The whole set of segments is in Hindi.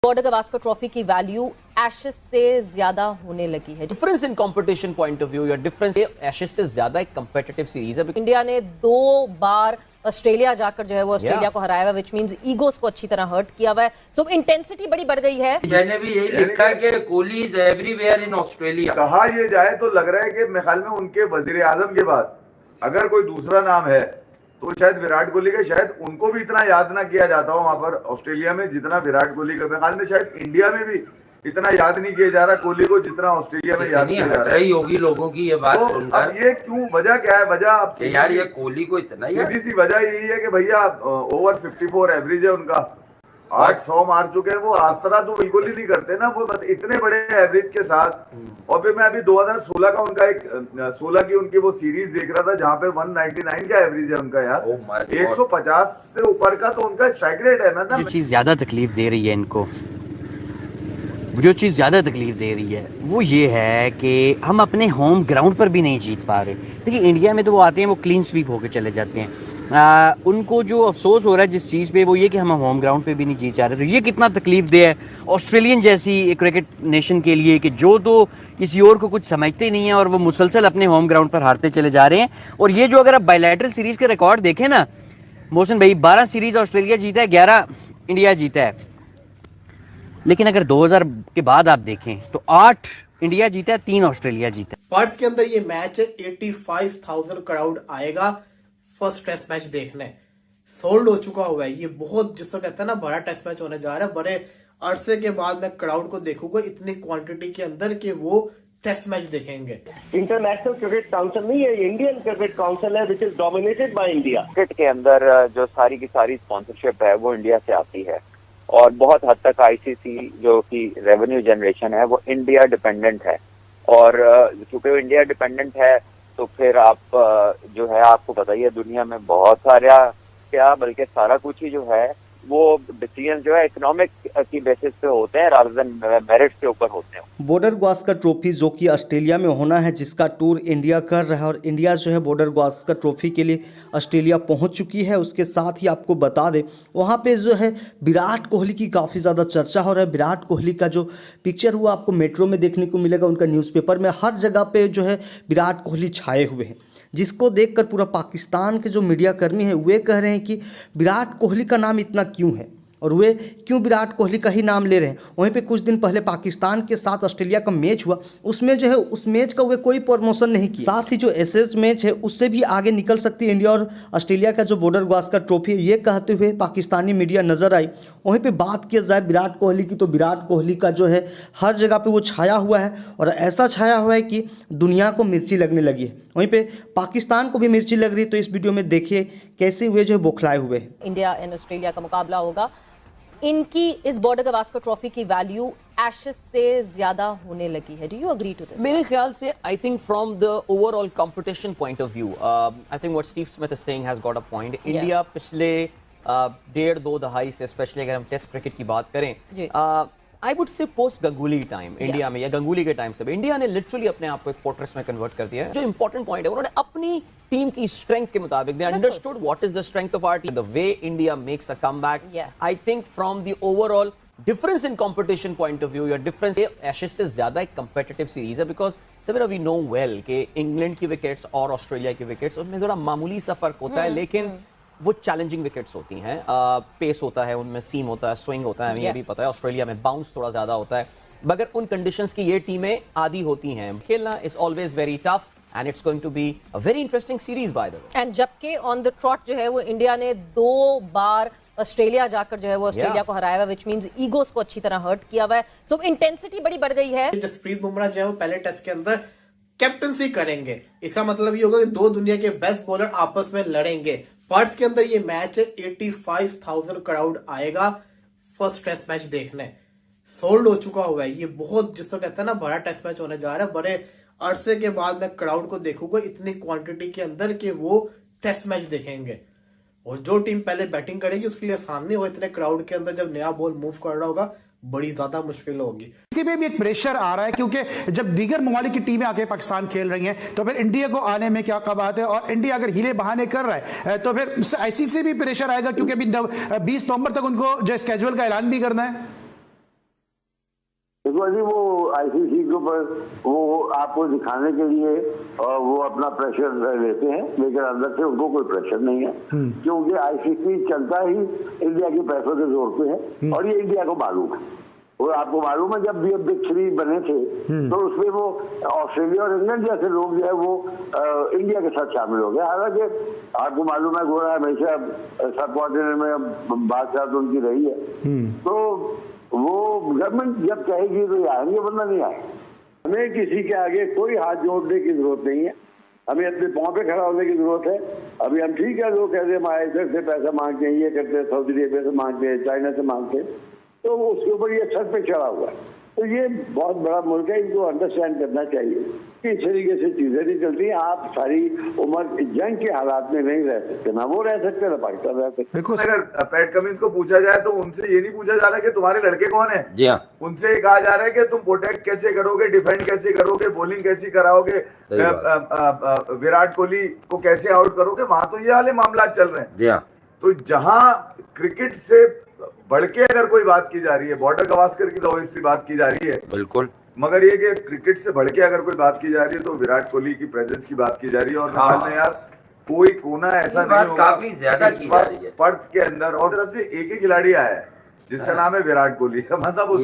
बॉर्डर गवास्कर ट्रॉफी की वैल्यू एशेज से ज्यादा होने लगी है। Difference in competition point of view या डिफरेंस एशेज से ज्यादा एक कंपेटिटिव सीरीज है। इंडिया ने 2 बार ऑस्ट्रेलिया जाकर जो है वो ऑस्ट्रेलिया को हराया हुआ, विच मींस ईगोस को अच्छी तरह हर्ट किया हुआ है। सो इंटेंसिटी बड़ी बढ़ गई है। मैंने भी यही लिखा है कि Kohli is everywhere in Australia. कहा ये जाए तो लग रहा है कि मेरे ख्याल में उनके वजीर आजम के बाद अगर कोई दूसरा नाम है तो शायद विराट कोहली का, शायद उनको भी इतना याद ना किया जाता हो वहां पर ऑस्ट्रेलिया में जितना विराट कोहली का। मेरे ख्याल में शायद इंडिया में भी इतना याद नहीं किया जा रहा कोहली को जितना ऑस्ट्रेलिया में याद किया जा रहा है। होगी लोगों की ये बात तो सुनकर। अब ये क्यों, वजह क्या है? वजह अब यार ये कोहली को इतना सीधी सी वजह यही है कि भैया ओवर 54 एवरेज है उनका, 800 मार चुके हैं वो। आस तरह तो बिल्कुल ही नहीं करते ना वो, इतने बड़े एवरेज के साथ। और फिर मैं अभी 2016 का उनका एक 16 की उनकी वो सीरीज देख रहा था जहां पे 199 का एवरेज है उनका यार। 150 से ऊपर का तो उनका स्ट्राइक रेट है। मतलब जो चीज़ ज्यादा तकलीफ दे रही है इनको, जो चीज़ ज़्यादा तकलीफ दे रही है वो ये है कि हम अपने होम ग्राउंड पर भी नहीं जीत पा रहे। देखिए इंडिया में तो वो आते हैं, वो क्लीन स्वीप होकर चले जाते हैं। उनको जो अफसोस हो रहा है जिस चीज़ पे वो ये कि हम होम ग्राउंड पे भी नहीं जीत जा रहे। तो ये कितना तकलीफ दे है ऑस्ट्रेलियन जैसी एक क्रिकेट नेशन के लिए कि जो तो किसी और को कुछ समझते नहीं है और वो मुसलसल अपने होम ग्राउंड पर हारते चले जा रहे हैं। और ये जो अगर आप बायलैटरल सीरीज़ के रिकॉर्ड देखें ना मोहसिन भाई, 12 सीरीज़ ऑस्ट्रेलिया जीता है, 11 इंडिया जीता है। लेकिन अगर 2000 के बाद आप देखें तो 8 इंडिया जीता है, 3 ऑस्ट्रेलिया जीता है। पर्थ के अंदर ये मैच है, 85,000 क्राउड आएगा फर्स्ट टेस्ट मैच देखने। सोल्ड हो चुका हुआ है ये, बहुत जिसको कहते हैं ना बड़ा टेस्ट मैच होने जा रहा है। बड़े अरसे के बाद मैं क्राउड को देखूंगा इतनी क्वांटिटी के अंदर कि वो टेस्ट मैच देखेंगे। इंटरनेशनल क्रिकेट काउंसिल नहीं है, इंडियन क्रिकेट काउंसिल है which is dominated by India. Cricket के अंदर जो सारी की सारी स्पॉन्सरशिप है वो इंडिया से आती है और बहुत हद तक आईसीसी जो कि रेवेन्यू जनरेशन है वो इंडिया डिपेंडेंट है। और चूंकि वो इंडिया डिपेंडेंट है तो फिर आप जो है आपको पता ही है दुनिया में बहुत सारा क्या बल्कि सारा कुछ ही जो है वो डिसीजन जो है इकोनॉमिक की बेसिस पे होते हैं रादर देन मेरिट के ऊपर होते हैं। बॉर्डर गवास्कर ट्रॉफी जो कि ऑस्ट्रेलिया में होना है, जिसका टूर इंडिया कर रहा है और इंडिया जो है बॉर्डर गवास्कर ट्रॉफी के लिए ऑस्ट्रेलिया पहुंच चुकी है। उसके साथ ही आपको बता दें वहां पे जो है विराट कोहली की काफ़ी ज़्यादा चर्चा हो रहा है। विराट कोहली का जो पिक्चर हुआ आपको मेट्रो में देखने को मिलेगा, उनका न्यूज़पेपर में हर जगह पे जो है विराट कोहली छाए हुए हैं, जिसको देखकर पूरा पाकिस्तान के जो मीडिया कर्मी हैं वे कह रहे हैं कि विराट कोहली का नाम इतना क्यों है और वे क्यों विराट कोहली का ही नाम ले रहे हैं। वहीं पे कुछ दिन पहले पाकिस्तान के साथ ऑस्ट्रेलिया का मैच हुआ, उसमें जो है उस मैच का वे कोई प्रमोशन नहीं किया। साथ ही जो एशेज मैच है उससे भी आगे निकल सकती है इंडिया और ऑस्ट्रेलिया का जो बॉर्डर गवास्कर ट्रॉफी है, ये कहते हुए पाकिस्तानी मीडिया नजर आई। वहीं पर बात किया जाए विराट कोहली की तो विराट कोहली का जो है हर जगह पर वो छाया हुआ है और ऐसा छाया हुआ है कि दुनिया को मिर्ची लगने लगी है। वहीं पे पाकिस्तान को भी मिर्ची लग रही है। तो इस वीडियो में देखिए कैसे हुए जो है बौखलाए हुए हैं। इंडिया एंड ऑस्ट्रेलिया का मुकाबला होगा। इनकी इस बॉर्डर गवास्कर ट्रॉफी की वैल्यू एशेज से ज्यादा होने लगी है। Do you agree to this? मेरे ख्याल से I think from the overall competition point of view I think what Steve Smith is saying has got a point. India पिछले 1.5-2 दहाई से स्पेशली अगर हम टेस्ट क्रिकेट की बात करें I would say post Ganguly time India में या गंगुली के टाइम से इंडिया ने लिटरली अपने आप को एक फोर्ट्रेस में कन्वर्ट कर दिया है। जो इंपॉर्टेंट पॉइंट है उन्होंने अपनी टीम की स्ट्रेंथ के मुताबिक they understood what is the strength of our team, the way India makes a comeback. I think from the overall difference in competition point of view या डिफरेंस एशेज से ज्यादा एक कंपेटिटिव सीरीज है। बिकॉज समीरा वी नो वेल कि इंग्लैंड की विकेट्स और ऑस्ट्रेलिया की विकेट्स उनमें थोड़ा मामूली सा फर्क होता है, लेकिन वो चैलेंजिंग विकेट्स होती हैं। पेस होता है उनमें, सीम होता है, स्विंग होता है, हमें ये भी पता है। ऑस्ट्रेलिया में बाउंस थोड़ा ज्यादा होता है, मगर उन कंडीशंस की ये टीमें आदी होती हैं। खेलना is always very tough and it's going to be a very interesting series by the way. And जबकि ऑन द ट्रॉट जो है वो इंडिया ने 2 बार ऑस्ट्रेलिया जाकर जो है वो ऑस्ट्रेलिया को हराया हुआ, विच मींस ईगोस को अच्छी तरह हर्ट किया हुआ है। सो इंटेंसिटी बड़ी बढ़ गई है। जसप्रीत बुमराह जो है वो पहले टेस्ट के अंदर कैप्टनसी करेंगे। इसका मतलब ये होगा कि 2 दुनिया के बेस्ट बॉलर आपस में लड़ेंगे। पर्थ के अंदर ये मैच है, 85,000 क्राउड आएगा फर्स्ट टेस्ट मैच देखने। सोल्ड हो चुका हुआ है ये, बहुत जिसको कहते हैं ना बड़ा टेस्ट मैच होने जा रहा है। बड़े अरसे के बाद मैं क्राउड को देखूंगा इतनी क्वांटिटी के अंदर कि वो टेस्ट मैच देखेंगे। और जो टीम पहले बैटिंग करेगी उसके लिए आसान नहीं होगा। इतने क्राउड के अंदर जब नया बॉल मूव कर रहा होगा बड़ी ज्यादा मुश्किल होगी। इसी पे भी एक प्रेशर आ रहा है क्योंकि जब दीगर ममालिक की टीमें आके पाकिस्तान खेल रही हैं तो फिर इंडिया को आने में क्या बात है। और इंडिया अगर हीले बहाने कर रहा है तो फिर आईसीसी से भी प्रेशर आएगा क्योंकि अभी 20 नवंबर तक उनको जो स्केड्यूल का ऐलान भी करना है। बिकॉज वो आईसीसी के ऊपर वो आपको दिखाने के लिए वो अपना प्रेशर लेते हैं, लेकिन अंदर से उनको कोई प्रेशर नहीं है, क्योंकि आईसीसी चलता ही इंडिया के पैसों के जोर पे है, और ये इंडिया को मालूम है। और आपको मालूम है जब भी बिग थ्री बने थे तो उसमें वो ऑस्ट्रेलिया और इंग्लैंड जैसे लोग जो है वो इंडिया के साथ शामिल हो गए। हालांकि आपको मालूम है गोरा हमेशा सब कॉन्टिनेंट में बातचीत उनकी रही है, तो वो गवर्नमेंट जब कहेगी तो ये आएंगे, वरना नहीं आए। हमें किसी के आगे कोई हाथ जोड़ने की जरूरत नहीं है, हमें अपने पाँव पे खड़ा होने की जरूरत है। अभी हम ठीक है, लोग कहते हैं हमारे इधर से पैसा मांगते हैं, ये करते हैं, सऊदी अरेबिया से मांगते हैं, चाइना से मांगते हैं, तो उसके ऊपर ये छत पे चढ़ा हुआ है। तो ये बहुत बड़ा मुल्क है, इनको अंडरस्टैंड करना चाहिए कि इस तरीके से चीजें नहीं चलती। आप सारी उम्र जंग के हालात में नहीं रह सकते, ना वो रह सकते ना पाकिस्तान रह सकते। अगर पैट कमिंस को पूछा जाए तो उनसे ये नहीं पूछा जा रहा कि तुम्हारे लड़के कौन है, जी हाँ, उनसे ये कहा जा रहा है कि तुम प्रोटेक्ट कैसे करोगे, डिफेंड कैसे करोगे, बॉलिंग कैसी कराओगे, विराट कोहली को कैसे आउट करोगे। वहां तो ये वाले मामला चल रहे हैं। जी हाँ, तो जहां क्रिकेट से बढ़ के अगर कोई बात की जा रही है, बॉर्डर गवास्कर की तो ऑब्वियसली बात की जा रही है, बिल्कुल, मगर ये कि क्रिकेट से बढ़ के अगर कोई बात की जा रही है तो विराट कोहली की प्रेजेंस की बात की जा रही है। और हाँ। में यार कोई कोना ऐसा नहीं होगा काफी ज्यादा की जा रही है पर्थ के अंदर, और तरफ से एक ही खिलाड़ी आया है जिसका नाम है विराट कोहली। मतलब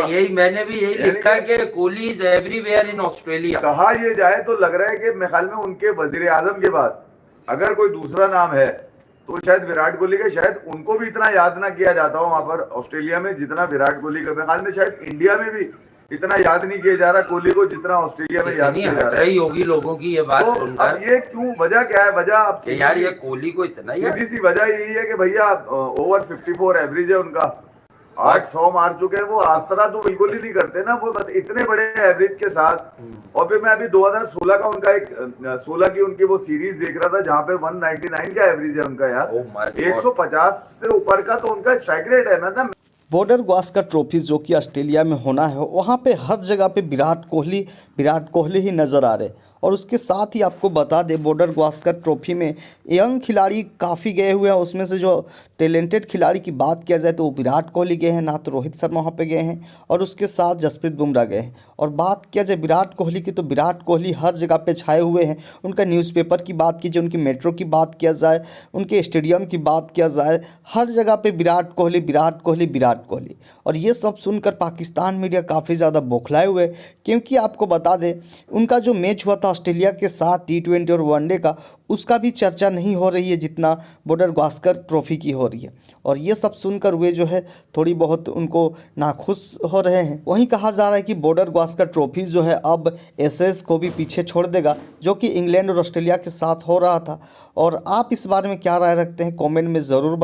यही मैंने भी यही लिखा है कि Kohli is everywhere in Australia. कहा ये जाए तो लग रहा है कि मेरे ख्याल में उनके वजीर आजम के बाद अगर कोई दूसरा नाम है तो शायद विराट कोहली का, शायद उनको भी इतना याद ना किया जाता हो वहां पर ऑस्ट्रेलिया में जितना विराट कोहली का। मेरे ख्याल में शायद इंडिया में भी इतना याद नहीं किया जा रहा कोहली को जितना ऑस्ट्रेलिया में याद किया जा रहा है। होगी लोगों की ये बात सुनकर। अब ये क्यों, वजह क्या है? वजह अब यार ये कोहली को इतना सीधी सी वजह यही है कि भैया ओवर 54 एवरेज है उनका, 800 मार चुके हैं वो। आसरा तो बिल्कुल ही नहीं करते ना वो, इतने बड़े एवरेज के साथ। और फिर मैं अभी 2016 का उनका एक 16 की उनकी वो सीरीज देख रहा था जहां पे 199 का एवरेज है उनका यार, 150 से ऊपर का तो उनका स्ट्राइक रेट है। मतलब बॉर्डर गावस्कर ट्रॉफी जो कि ऑस्ट्रेलिया में होना है, वहाँ पे हर जगह पे विराट कोहली ही नज़र आ रहे। और उसके साथ ही आपको बता दें बॉर्डर गावस्कर ट्रॉफी में यंग खिलाड़ी काफ़ी गए हुए हैं। उसमें से जो टैलेंटेड खिलाड़ी की बात किया जाए तो वो विराट कोहली गए हैं, ना तो रोहित शर्मा वहाँ पे गए हैं, और उसके साथ जसप्रीत बुमराह गए हैं। और बात किया जाए विराट कोहली की तो विराट कोहली हर जगह पे छाए हुए हैं। उनका न्यूज़पेपर की बात की जाए, उनकी मेट्रो की बात किया जाए, उनके स्टेडियम की बात किया जाए, हर जगह पे विराट कोहली विराट कोहली विराट कोहली। और ये सब सुनकर पाकिस्तान मीडिया काफ़ी ज़्यादा बौखलाए हुए, क्योंकि आपको बता दें उनका जो मैच हुआ था ऑस्ट्रेलिया के साथ T20 और वनडे का, उसका भी चर्चा नहीं हो रही है जितना बॉर्डर गावस्कर ट्रॉफी की हो रही है। और ये सब सुनकर वे जो है थोड़ी बहुत उनको नाखुश हो रहे हैं। वहीं कहा जा रहा है कि बॉर्डर गावस्कर ट्रॉफी जो है अब एसेस को भी पीछे छोड़ देगा, जो कि इंग्लैंड और ऑस्ट्रेलिया के साथ हो रहा था। और आप इस बारे में क्या राय रखते हैं कमेंट में ज़रूर